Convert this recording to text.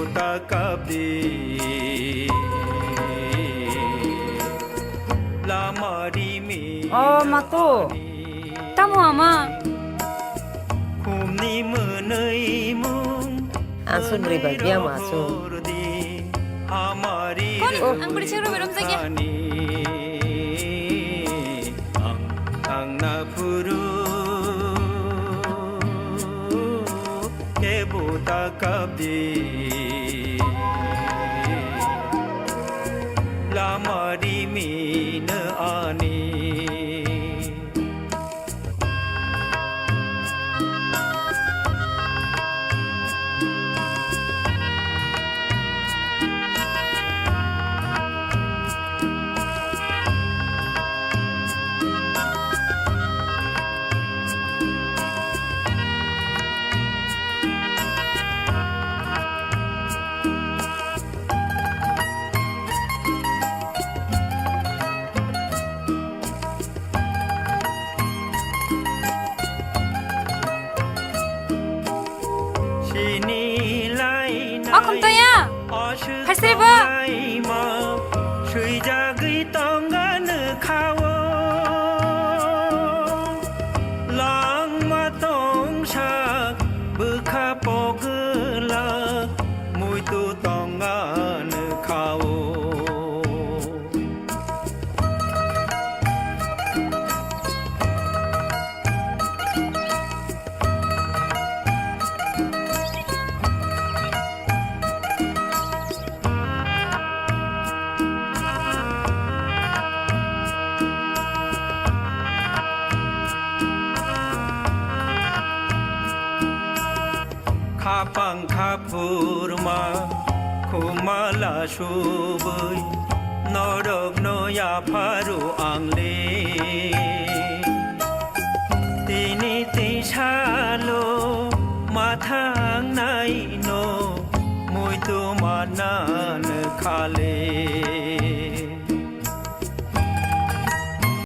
bota kabe la mari me 마또 따모 아마 kumni munai mung Asun riba biang masuk. hamari ang beri cero berom saja ang napuru ke bota kabe la mari me na ani 검토야 80번 수이자의 덩가는 가워 랑마 덩삭 무카 뽀글라 무이도 덩가는 가워 카팡 카푸르마 쿠말라 슈브이 너럭 너야 파루 앙레 티니 티샬로 마탕 나이노 무이도 마나는 칼레